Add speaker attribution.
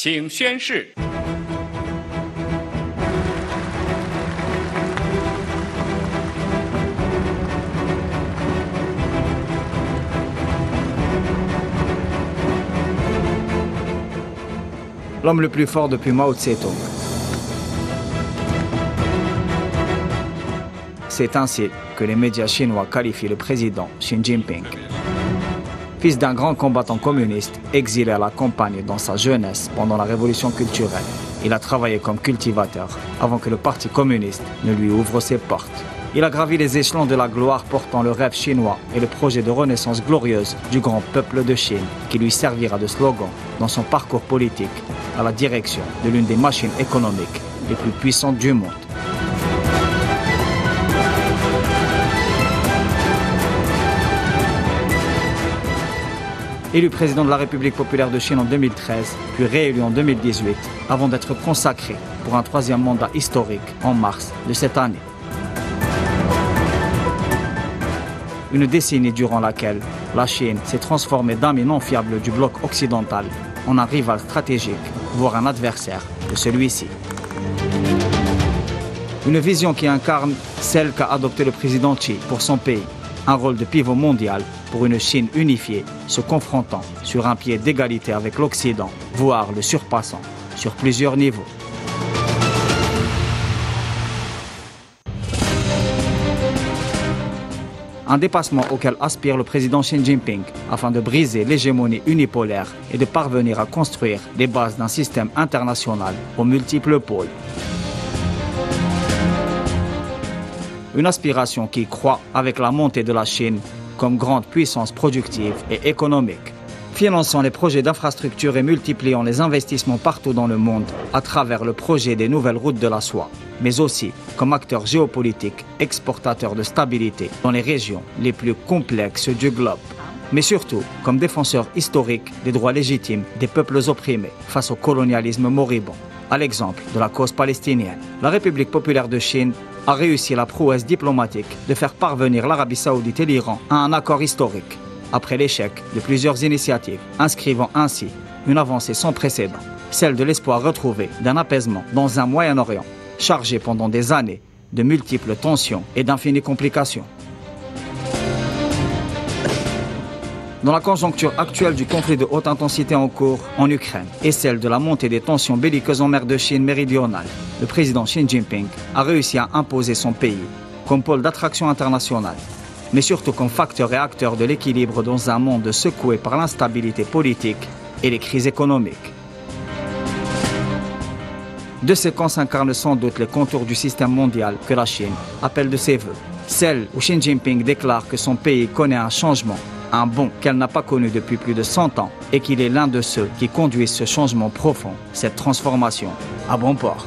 Speaker 1: 请宣誓。
Speaker 2: L'homme le plus fort depuis Mao Tse-tung. C'est ainsi que les médias chinois qualifient le président Xi Jinping. Fils d'un grand combattant communiste, exilé à la campagne dans sa jeunesse pendant la révolution culturelle, il a travaillé comme cultivateur avant que le Parti communiste ne lui ouvre ses portes. Il a gravi les échelons de la gloire portant le rêve chinois et le projet de renaissance glorieuse du grand peuple de Chine qui lui servira de slogan dans son parcours politique à la direction de l'une des machines économiques les plus puissantes du monde. Élu président de la République populaire de Chine en 2013, puis réélu en 2018, avant d'être consacré pour un troisième mandat historique en mars de cette année. Une décennie durant laquelle la Chine s'est transformée d'ami non fiable du bloc occidental en un rival stratégique, voire un adversaire de celui-ci. Une vision qui incarne celle qu'a adoptée le président Xi pour son pays, un rôle de pivot mondial pour une Chine unifiée, se confrontant sur un pied d'égalité avec l'Occident, voire le surpassant sur plusieurs niveaux. Un dépassement auquel aspire le président Xi Jinping afin de briser l'hégémonie unipolaire et de parvenir à construire les bases d'un système international aux multiples pôles. Une aspiration qui croît avec la montée de la Chine comme grande puissance productive et économique, finançant les projets d'infrastructure et multipliant les investissements partout dans le monde à travers le projet des nouvelles routes de la soie, mais aussi comme acteur géopolitique, exportateur de stabilité dans les régions les plus complexes du globe, mais surtout comme défenseur historique des droits légitimes des peuples opprimés face au colonialisme moribond. À l'exemple de la cause palestinienne, la République populaire de Chine a réussi la prouesse diplomatique de faire parvenir l'Arabie saoudite et l'Iran à un accord historique, après l'échec de plusieurs initiatives, inscrivant ainsi une avancée sans précédent, celle de l'espoir retrouvé d'un apaisement dans un Moyen-Orient chargé pendant des années de multiples tensions et d'infinies complications. Dans la conjoncture actuelle du conflit de haute intensité en cours en Ukraine et celle de la montée des tensions belliqueuses en mer de Chine méridionale, le président Xi Jinping a réussi à imposer son pays comme pôle d'attraction internationale, mais surtout comme facteur et acteur de l'équilibre dans un monde secoué par l'instabilité politique et les crises économiques. De ces camps s'incarnent sans doute les contours du système mondial que la Chine appelle de ses voeux, celle où Xi Jinping déclare que son pays connaît un changement, un bond qu'elle n'a pas connu depuis plus de 100 ans et qu'il est l'un de ceux qui conduisent ce changement profond, cette transformation à bon port.